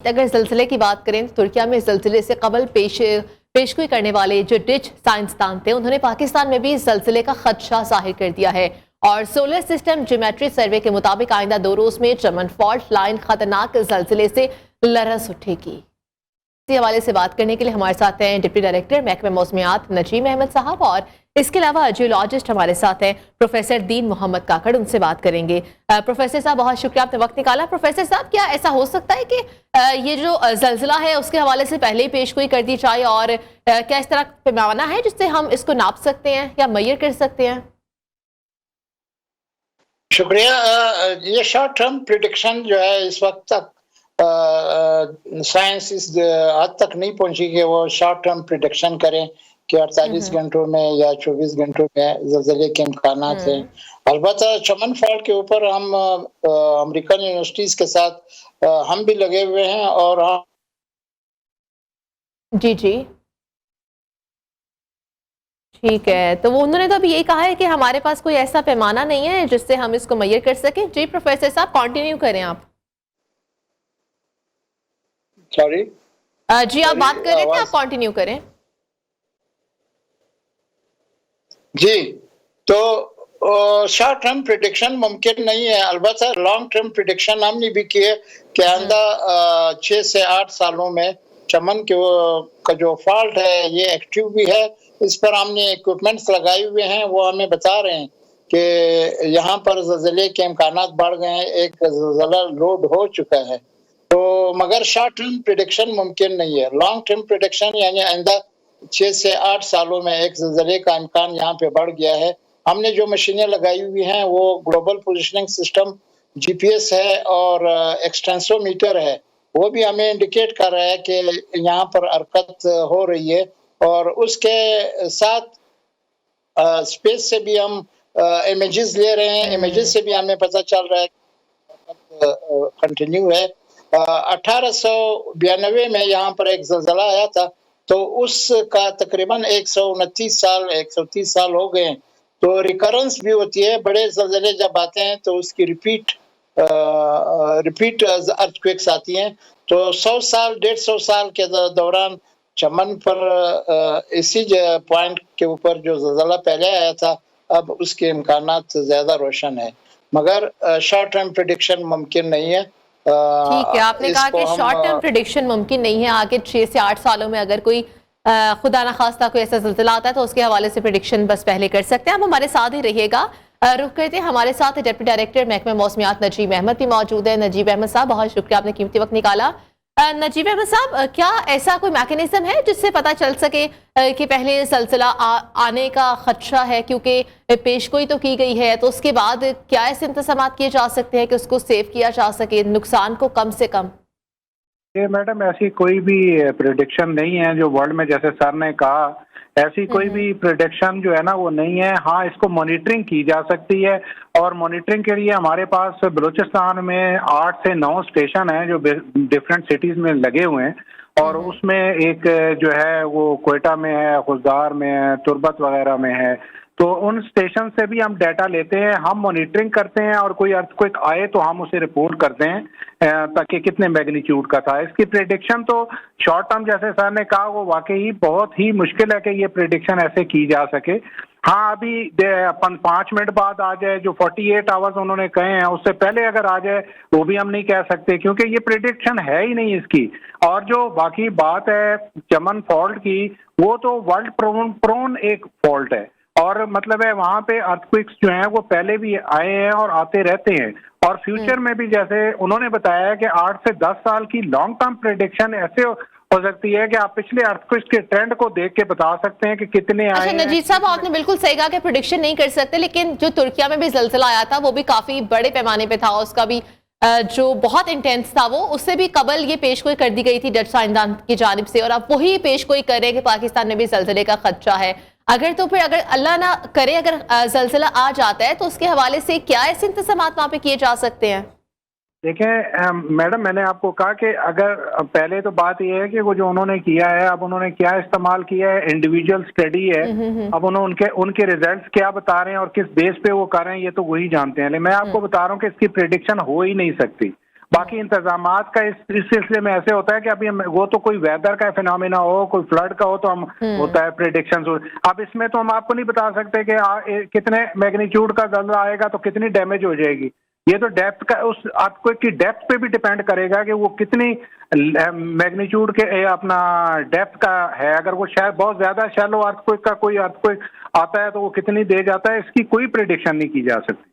अगर ज़लज़ले की बात करें तो तुर्किया में ज़लज़ले से कबल पेशगोई करने वाले जो डिच साइंसदान थे उन्होंने पाकिस्तान में भी ज़लज़ले का खदशा जाहिर कर दिया है। और सोलर सिस्टम ज्योमेट्री सर्वे के मुताबिक आइंदा 2 रोज में चमन फॉल्ट लाइन खतरनाक ज़लज़ले से लरस उठेगी। इसी हवाले से बात करने के लिए हमारे साथ हैं डिप्टी डायरेक्टर महकमा मौसमियात नजीम अहमद साहब, और इसके अलावा जियोलॉजिस्ट हमारे साथ हैं प्रोफेसर दीन मोहम्मद काकड़। उनसे बात करेंगे। प्रोफेसर साहब, बहुत शुक्रिया आपने वक्त निकाला। प्रोफेसर साहब, क्या ऐसा हो सकता है कि ये जो जलजिला है उसके हवाले से पहले ही पेशगोई कर दी जाए, और क्या इस तरह पैमाना है जिससे हम इसको नाप सकते हैं या मैयर कर सकते हैं? शुक्रिया। ये शॉर्ट टर्म प्रिडिक्शन जो है इस वक्त तक साइंस इस हद तक नहीं पहुंची कि वो शॉर्ट टर्म प्रिडिक्शन करें कि 48 घंटों में या 24 घंटों में ज़लज़ले के इम्कान हैं। अलबत्ता चमन फॉल्ट के ऊपर हम अमेरिकन यूनिवर्सिटीज के साथ हम भी लगे हुए हैं और हम जी ठीक है। तो वो उन्होंने तो अभी यही कहा है कि हमारे पास कोई ऐसा पैमाना नहीं है जिससे हम इसको मैयर कर सकें। जी प्रोफेसर साहब, कंटिन्यू करें आप। सॉरी जी, आप बात कर रहे थे, आप कंटिन्यू करें। जी, तो शॉर्ट टर्म प्रिडिक्शन मुमकिन नहीं है। अलबत्ता लॉन्ग टर्म प्रिडिक्शन हमने भी किए कि आइंदा 6 से 8 सालों में चमन का जो फॉल्ट है ये एक्टिव भी है। इस पर हमने इक्विपमेंट्स लगाए हुए हैं, वो हमें बता रहे हैं कि यहाँ पर ज़लज़ले के इम्कानात बढ़ गए हैं, एक ज़लज़ला लोड हो चुका है। तो मगर शॉर्ट टर्म प्रिडिक्शन मुमकिन नहीं है। लॉन्ग टर्म प्रिडिक्शन यानी आइंदा 6 से 8 सालों में एक ज़लज़ले का इम्कान यहाँ पे बढ़ गया है। हमने जो मशीनें लगाई हुई हैं वो ग्लोबल पोजिशनिंग सिस्टम जीपीएस है और एक्सटेंसोमीटर है, वो भी हमें इंडिकेट कर रहा है कि यहाँ पर हरकत हो रही है। और उसके साथ स्पेस से भी हम इमेजेस ले रहे हैं, इमेजेस से भी हमें पता चल रहा है कि कंटिन्यू है। 1892 में यहाँ पर एक ज़लज़ला आया था, तो उसका तकरीबन 130 साल हो गए। तो रिकरेंस भी होती है, बड़े ज़लज़ले जब आते हैं तो उसकी रिपीट अर्थक्वेक्स आती हैं। तो 100 साल 150 साल के दौरान चमन पर इसी पॉइंट के ऊपर जो ज़लज़ला पहले आया था, अब उसके इम्कानात ज़्यादा रोशन है, मगर शॉर्ट टर्म प्रिडिक्शन मुमकिन नहीं है। ठीक है, आपने कहा कि शॉर्ट टर्म प्रिडिक्शन मुमकिन नहीं है। आगे 6 से 8 सालों में अगर कोई खुदा ना खास्ता कोई ऐसा ज़लज़ला आता है तो उसके हवाले से प्रिडिक्शन बस पहले कर सकते हैं। आप हमारे साथ ही रहिएगा। रुक करते हैं, हमारे साथ डिप्टी डायरेक्टर महकमा मौसमियात नजीब अहमद भी मौजूद है। नजीब अहमद साहब, बहुत शुक्रिया, आपने कीमती वक्त निकाला। नजीब अहमद साहब, क्या ऐसा कोई मैकेनिज्म है जिससे पता चल सके कि पहले ज़लज़ला आने का खदशा है, क्योंकि पेशगोई तो की गई है, तो उसके बाद क्या ऐसे इंतजाम किए जा सकते हैं कि उसको सेव किया जा सके, नुकसान को कम से कम? ये मैडम ऐसी कोई भी प्रिडिक्शन नहीं है जो वर्ल्ड में, जैसे सर ने कहा, ऐसी कोई भी प्रिडिक्शन जो है ना वो नहीं है। हाँ, इसको मॉनिटरिंग की जा सकती है, और मॉनिटरिंग के लिए हमारे पास बलूचिस्तान में 8 से 9 स्टेशन हैं जो डिफरेंट सिटीज में लगे हुए हैं। और उसमें एक जो है वो क्वेटा में है, खुजदार में है, तुर्बत वगैरह में है। तो उन स्टेशन से भी हम डाटा लेते हैं, हम मॉनिटरिंग करते हैं, और कोई अर्थक्वेक आए तो हम उसे रिपोर्ट करते हैं ताकि कितने मैग्नीट्यूड का था। इसकी प्रेडिक्शन तो शॉर्ट टर्म, जैसे सर ने कहा, वो वाकई बहुत ही मुश्किल है कि ये प्रेडिक्शन ऐसे की जा सके। हाँ, अभी अपन 5 मिनट बाद आ जाए, जो 48 आवर्स उन्होंने कहे हैं, उससे पहले अगर आ जाए वो भी हम नहीं कह सकते, क्योंकि ये प्रेडिक्शन है ही नहीं इसकी। और जो बाकी बात है चमन फॉल्ट की, वो तो वर्ल्ड प्रोन एक फॉल्ट है, और मतलब है वहां पे अर्थक्वेक्स जो हैं वो पहले भी आए हैं और आते रहते हैं, और फ्यूचर में भी, जैसे उन्होंने बताया कि 8 से 10 साल की लॉन्ग टर्म प्रेडिक्शन ऐसे हो सकती है कि आप पिछले अर्थक्वेक्स के ट्रेंड को देख के बता सकते हैं कि कितने आए हैं। नजीब साहब, आपने बिल्कुल सही कहा कि प्रेडिक्शन नहीं कर सकते, लेकिन जो तुर्किया में भी ज़लज़ला आया था वो भी काफी बड़े पैमाने पे था, उसका भी जो बहुत इंटेंस था वो, उससे भी कबल ये पेशगोई कर दी गई थी डच साइंसदान की जानिब से, और अब वही पेशगोई कर रहे हैं कि पाकिस्तान में भी ज़लज़ले का खदशा है। अगर तो फिर अगर अल्लाह ना करे अगर ज़लज़ला आ जाता है तो उसके हवाले से क्या ऐसे इंतजाम वहाँ पे किए जा सकते हैं? देखें मैडम, मैंने आपको कहा कि अगर पहले तो बात यह है कि वो जो उन्होंने किया है, अब उन्होंने क्या इस्तेमाल किया है, इंडिविजुअल स्टडी है। अब उन्होंने उनके रिजल्ट्स क्या बता रहे हैं और किस बेस पे वो कर रहे हैं, ये तो वही जानते हैं। लेकिन मैं आपको बता रहा हूँ कि इसकी प्रेडिक्शन हो ही नहीं सकती। बाकी इंतजामात का इस सिलसिले में ऐसे होता है कि अभी वो तो कोई वेदर का फिनोमिना हो, कोई फ्लड का हो तो हम होता है प्रेडिक्शन। अब इसमें तो हम आपको नहीं बता सकते कि कितने मैग्नीट्यूड का ज़लज़ला आएगा तो कितनी डैमेज हो जाएगी। ये तो डेप्थ का, उस अर्थक्वेक की डेप्थ पे भी डिपेंड करेगा कि वो कितनी मैग्नीट्यूड के अपना डेप्थ का है। अगर वो शायद बहुत ज्यादा शैलो अर्थक्वेक का कोई अर्थक्वेक आता है तो वो कितनी दे जाता है, इसकी कोई प्रेडिक्शन नहीं की जा सकती।